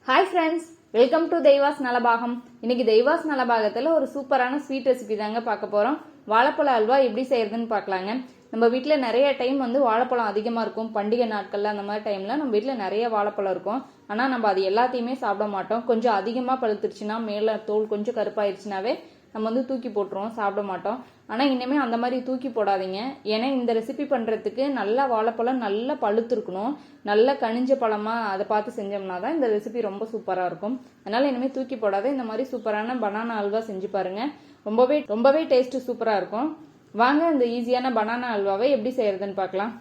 Hi friends, welcome to தெய்வாஸ் Nalabagam. இன்னைக்கு தெய்வாஸ் நலபாகத்தில் ஒரு சூப்பரான ஸ்வீட் ரெசிபி தாங்க பார்க்க போகிறோம். வாழைப்பழ அல்வா எப்படி செய்யறதுன்னு பார்க்கலாங்க. நம்ம வீட்டில் நிறைய டைம் வாழைப்பழம் அதிகமாக இருக்கும். பண்டிகை நாட்களில் அந்த மாதிரி டைமில் நம்ம வீட்டில் நிறைய வாழைப்பழம் இருக்கும். ஆனால் நம்ம அது எல்லாத்தையுமே சாப்பிட மாட்டோம். கொஞ்சம் அதிகமாக பழுத்துருச்சுன்னா, மேலே தோல் கொஞ்சம் கருப்பாயிருச்சுனாவே நம்ம தூக்கி போட்டுருவோம், சாப்பிட மாட்டோம். ஆனால் இனிமேல் அந்த மாதிரி தூக்கி போடாதீங்க. ஏன்னா இந்த ரெசிபி பண்ணுறதுக்கு நல்லா வாழைப்பழம் நல்லா பழுத்துருக்கணும். நல்லா கனிஞ்ச பழமாக அதை பார்த்து செஞ்சோம்னா தான் இந்த ரெசிபி ரொம்ப சூப்பராக இருக்கும். அதனால் இனிமேல் தூக்கி போடாத இந்த மாதிரி சூப்பரான பனானா அல்வா செஞ்சு பாருங்கள். ரொம்பவே டேஸ்ட்டு சூப்பராக இருக்கும். வாங்க இந்த ஈஸியான பனானா அல்வாவை எப்படி செய்யறதுன்னு பார்க்கலாம்.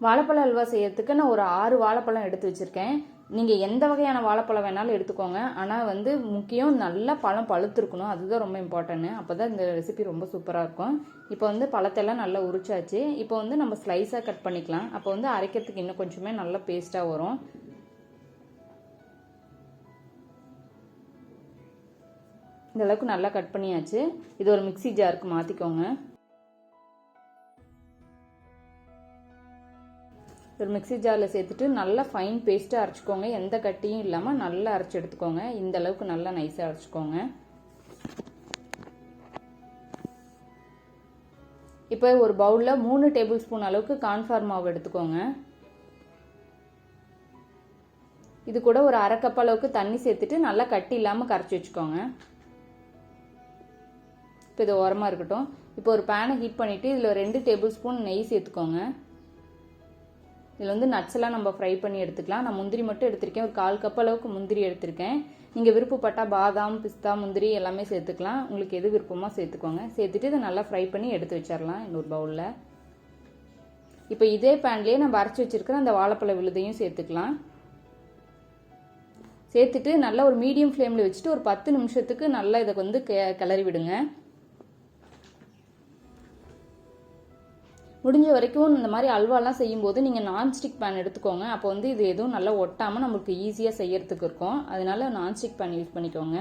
வாழைப்பழ அல்வா செய்யறதுக்கு நான் ஒரு 6 வாழைப்பழம் எடுத்து வச்சிருக்கேன். நீங்கள் எந்த வகையான வாழைப்பழம் வேணாலும் எடுத்துக்கோங்க. ஆனால் முக்கியம் நல்லா பழம் பழுத்துருக்கணும். அதுதான் ரொம்ப இம்பார்ட்டன்ட். அப்போ தான் இந்த ரெசிபி ரொம்ப சூப்பராக இருக்கும். இப்போ பழத்தெல்லாம் நல்லா உரிச்சாச்சு. இப்போ நம்ம ஸ்லைஸாக கட் பண்ணிக்கலாம். அப்போ அரைக்கிறதுக்கு இன்னும் கொஞ்சமே நல்லா பேஸ்ட்டாக வரும். இந்த அளவுக்கு நல்லா கட் பண்ணியாச்சு. இது ஒரு மிக்ஸி ஜாருக்கு மாற்றிக்கோங்க. ஒரு மிக்ஸி ஜாரில் சேர்த்துட்டு நல்லா ஃபைன் பேஸ்ட்டாக அரைச்சிக்கோங்க. எந்த கட்டியும் இல்லாமல் நல்லா அரைச்சி எடுத்துக்கோங்க. இந்த அளவுக்கு நல்லா நைஸாக அரைச்சிக்கோங்க. இப்போ ஒரு பவுலில் 3 டேபிள் ஸ்பூன் அளவுக்கு கார்ன்ஃப்ளவர் மாவு எடுத்துக்கோங்க. இது கூட ஒரு அரை கப் அளவுக்கு தண்ணி சேர்த்துட்டு நல்லா கட்டி இல்லாமல் கரைச்சி வச்சுக்கோங்க. இப்போ இது ஓரமாக இருக்கட்டும். இப்போ ஒரு பேனை ஹீட் பண்ணிவிட்டு இதில் 2 டேபிள் ஸ்பூன் நெய் சேர்த்துக்கோங்க. இதில் நட்ஸ் எல்லாம் நம்ம ஃப்ரை பண்ணி எடுத்துக்கலாம். நான் முந்திரி மட்டும் எடுத்திருக்கேன். ஒரு 1/4 கப் அளவுக்கு முந்திரி எடுத்திருக்கேன். நீங்கள் விருப்பப்பட்டால் பாதாம், பிஸ்தா, முந்திரி எல்லாமே சேர்த்துக்கலாம். உங்களுக்கு எது விருப்பமாக சேர்த்துக்கோங்க. சேர்த்துட்டு இதை நல்லா ஃப்ரை பண்ணி எடுத்து வச்சிடலாம் இன்னொரு பவுலில். இப்போ இதே பேன்லேயே நம்ம அரைச்சி வச்சிருக்கிற அந்த வாழைப்பழ விழுதையும் சேர்த்துக்கலாம். சேர்த்துட்டு நல்லா ஒரு மீடியம் ஃப்ளேமில் வச்சுட்டு ஒரு 10 நிமிஷத்துக்கு நல்லா இதை கிளறி விடுங்க. முடிஞ்ச வரைக்கும் இந்த மாதிரி அல்வாலாம் செய்யும்போது நீங்கள் நான்ஸ்டிக் பேன் எடுத்துக்கோங்க. அப்போ இது எதுவும் நல்லா ஒட்டாமல் நம்மளுக்கு ஈஸியாக செய்யறதுக்கு இருக்கும். அதனால நான்ஸ்டிக் பேன் யூஸ் பண்ணிக்கோங்க.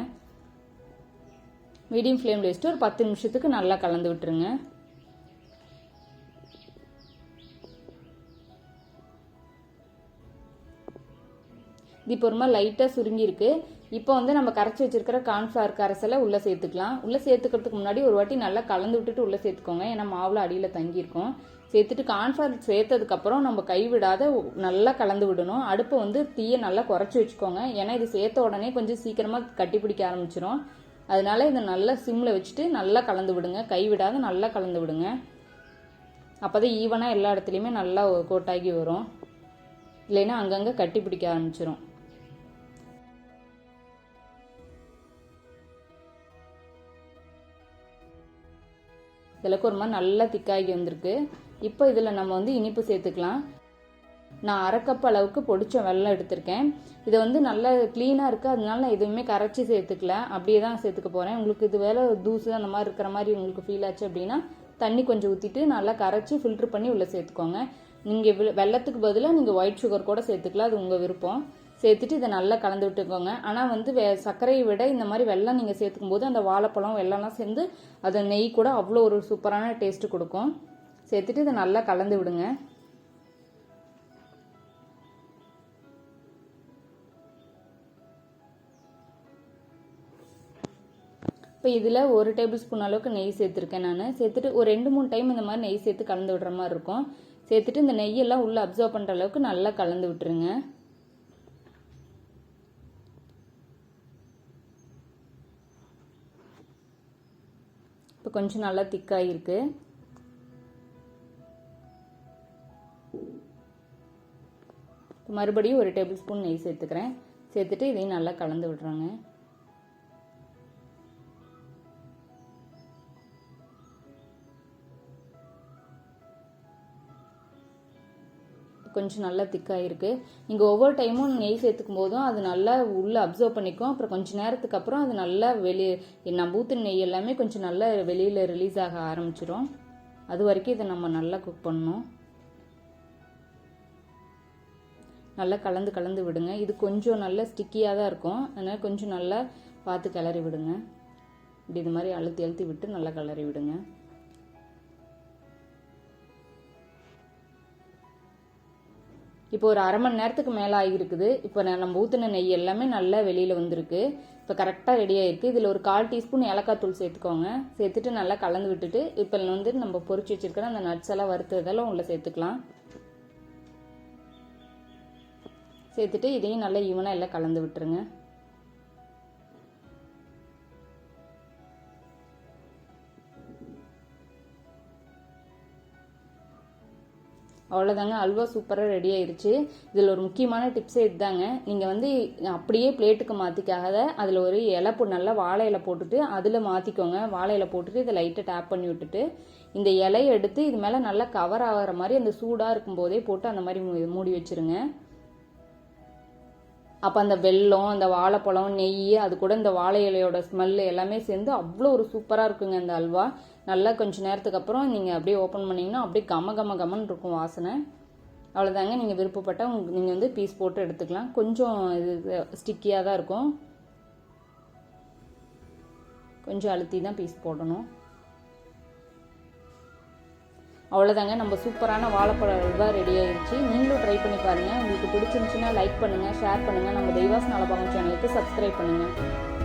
மீடியம் ஃப்ளேமில் வச்சுட்டு ஒரு 10 நிமிஷத்துக்கு நல்லா கலந்து விட்டுருங்க. இது இப்போ ரொம்ப லைட்டாக சுருங்கியிருக்கு. இப்போ நம்ம கரைச்சி வச்சிருக்கிற கார்ன்ஃப்ளவர் கரைசலை உள்ளே சேர்த்துக்கலாம். உள்ளே சேர்த்துக்கிறதுக்கு முன்னாடி ஒரு வாட்டி நல்லா கலந்து விட்டுட்டு உள்ளே சேர்த்துக்கோங்க. ஏன்னா மாவில் அடியில் தங்கியிருக்கும். சேர்த்துட்டு கார்ன்ஃப்ளவர் சேர்த்ததுக்கப்புறம் நம்ம கைவிடாத நல்லா கலந்து விடணும். அடுப்பை தீயை நல்லா குறைச்சி வச்சுக்கோங்க. ஏன்னா இது சேர்த்த உடனே கொஞ்சம் சீக்கிரமாக கட்டி பிடிக்க ஆரம்பிச்சிடும். அதனால இதை நல்லா சிம்மில் வச்சுட்டு நல்லா கலந்து விடுங்க. கைவிடாத நல்லா கலந்து விடுங்க. அப்போ தான் ஈவனாக எல்லா இடத்துலையுமே நல்லா கோட்டாகி வரும். இல்லைன்னா அங்கங்கே கட்டி பிடிக்க ஆரம்பிச்சிடும். இதற்கு ஒரு மாதிரி நல்லா திக்காகி வந்திருக்கு. இப்போ இதில் நம்ம இனிப்பு சேர்த்துக்கலாம். நான் அரை கப் அளவுக்கு பொடிச்ச வெல்லம் எடுத்திருக்கேன். இதை நல்லா க்ளீனாக இருக்குது. அதனால நான் எதுவுமே கரைச்சி சேர்த்துக்கல, அப்படியே தான் சேர்த்துக்க போகிறேன். உங்களுக்கு இது வேலை தூசு அந்த மாதிரி இருக்கிற மாதிரி உங்களுக்கு ஃபீல் ஆச்சு அப்படின்னா தண்ணி கொஞ்சம் ஊற்றிட்டு நல்லா கரைச்சி ஃபில்ட்ரு பண்ணி உள்ளே சேர்த்துக்கோங்க. நீங்கள் வெல்லத்துக்கு பதிலாக நீங்கள் ஒயிட் சுகர் கூட சேர்த்துக்கலாம், அது உங்கள் விருப்பம். சேர்த்துட்டு இதை நல்லா கலந்து விட்டுக்கோங்க. ஆனால் சர்க்கரையை விட இந்த மாதிரி வெல்லம் நீங்கள் சேர்த்துக்கும் போது அந்த வாழைப்பழம் வெல்லம்லாம் சேர்ந்து அதை நெய் கூட அவ்வளோ ஒரு சூப்பரான டேஸ்ட்டு கொடுக்கும். சேர்த்துட்டு இதை நல்லா கலந்து விடுங்க. இப்போ இதில் 1 டேபிள் ஸ்பூன் அளவுக்கு நெய் சேர்த்துருக்கேன் நான். சேர்த்துட்டு ஒரு 2-3 டைம் இந்த மாதிரி நெய் சேர்த்து கலந்து விடுற மாதிரி இருக்கும். சேர்த்துட்டு இந்த நெய்யெல்லாம் உள்ளே அப்சர்வ் பண்ணுற அளவுக்கு நல்லா கலந்து விட்டுருங்க. இப்போ கொஞ்சம் நல்லா திக்காயிருக்கு. மறுபடியும் 1 டேபிள் ஸ்பூன் நெய் சேர்த்துக்கிறேன். சேர்த்துட்டு இதையும் நல்லா கலந்து விடுறாங்க. கொஞ்சம் நல்லா திக்காயிருக்கு. நீங்கள் ஒவ்வொரு டைமும் நெய் சேர்த்துக்கும் போதும் அது நல்லா உள்ளே அப்சர்வ் பண்ணிக்கும். அப்புறம் கொஞ்சம் நேரத்துக்கு அப்புறம் அது நல்லா நம்ம ஊற்றின நெய் எல்லாமே கொஞ்சம் நல்லா வெளியில் ரிலீஸ் ஆக ஆரம்பிச்சிடும். அது வரைக்கும் இதை நம்ம நல்லா குக் பண்ணணும். நல்லா கலந்து விடுங்க. இது கொஞ்சம் நல்லா ஸ்டிக்கியாக தான் இருக்கும். அதனால் கொஞ்சம் நல்லா பார்த்து கிளறி விடுங்க. இப்படி இது மாதிரி அழுத்தி விட்டு நல்லா கிளறி விடுங்க. இப்போ ஒரு அரை மணி நேரத்துக்கு மேலே ஆகியிருக்குது. இப்போ நம்ம ஊற்றின நெய் எல்லாமே நல்லா வெளியில் வந்திருக்கு. இப்போ கரெக்டாக ரெடி ஆகிருக்கு. இதில் ஒரு 1/4 டீஸ்பூன் ஏலக்காய் தூள் சேர்த்துக்கோங்க. சேர்த்துட்டு நல்லா கலந்து விட்டுட்டு இப்போ வந்து நம்ம பொரிச்சு வச்சிருக்கிற அந்த நட்ஸ் எல்லாம் வறுத்ததெல்லாம் உள்ள சேர்த்துக்கலாம். சேர்த்துட்டு இதையும் நல்லா ஈவனாக எல்லாம் கலந்து விட்டுருங்க. அவ்வளோதாங்க, அல்வா சூப்பராக ரெடி ஆயிடுச்சு. இதில் ஒரு முக்கியமான டிப்ஸே இதுதாங்க. நீங்கள் வந்து அப்படியே பிளேட்டுக்கு மாற்றிக்காத அதில் ஒரு இலை நல்லா வாழை இலை போட்டுட்டு அதில் மாற்றிக்கோங்க. வாழை இலை போட்டுட்டு இதை லைட்டாக டேப் பண்ணி விட்டுட்டு இந்த இலையை எடுத்து இது மேலே நல்லா கவர் ஆகிற மாதிரி அந்த சூடாக இருக்கும்போதே போட்டு அந்த மாதிரி மூடி வச்சுருங்க. அப்போ அந்த வெல்லம், அந்த வாழைப்பழம், நெய், அது கூட இந்த வாழை இலையோட ஸ்மெல் எல்லாமே சேர்ந்து அவ்வளோ ஒரு சூப்பராக இருக்குங்க இந்த அல்வா. நல்லா கொஞ்சம் நேரத்துக்கு அப்புறம் நீங்கள் அப்படியே ஓப்பன் பண்ணிங்கன்னா அப்படியே கமன்னு இருக்கும் வாசனை. அவ்வளோதாங்க. நீங்கள் விருப்பப்பட்டால் நீங்கள் வந்து பீஸ் போட்டு எடுத்துக்கலாம். கொஞ்சம் இது ஸ்டிக்கியாக தான் இருக்கும். கொஞ்சம் அழுத்தி தான் பீஸ் போடணும். அவ்வளோதாங்க, நம்ம சூப்பரான வாழைப்பழ அல்வா ரெடி ஆயிடுச்சு. நீங்களும் ட்ரை பண்ணி பாருங்கள். உங்களுக்கு பிடிச்சிருந்துச்சுன்னா லைக் பண்ணுங்கள், ஷேர் பண்ணுங்கள். நம்ம தெய்வாஸ் நலபாகம் சேனலுக்கு சப்ஸ்கிரைப் பண்ணுங்கள்.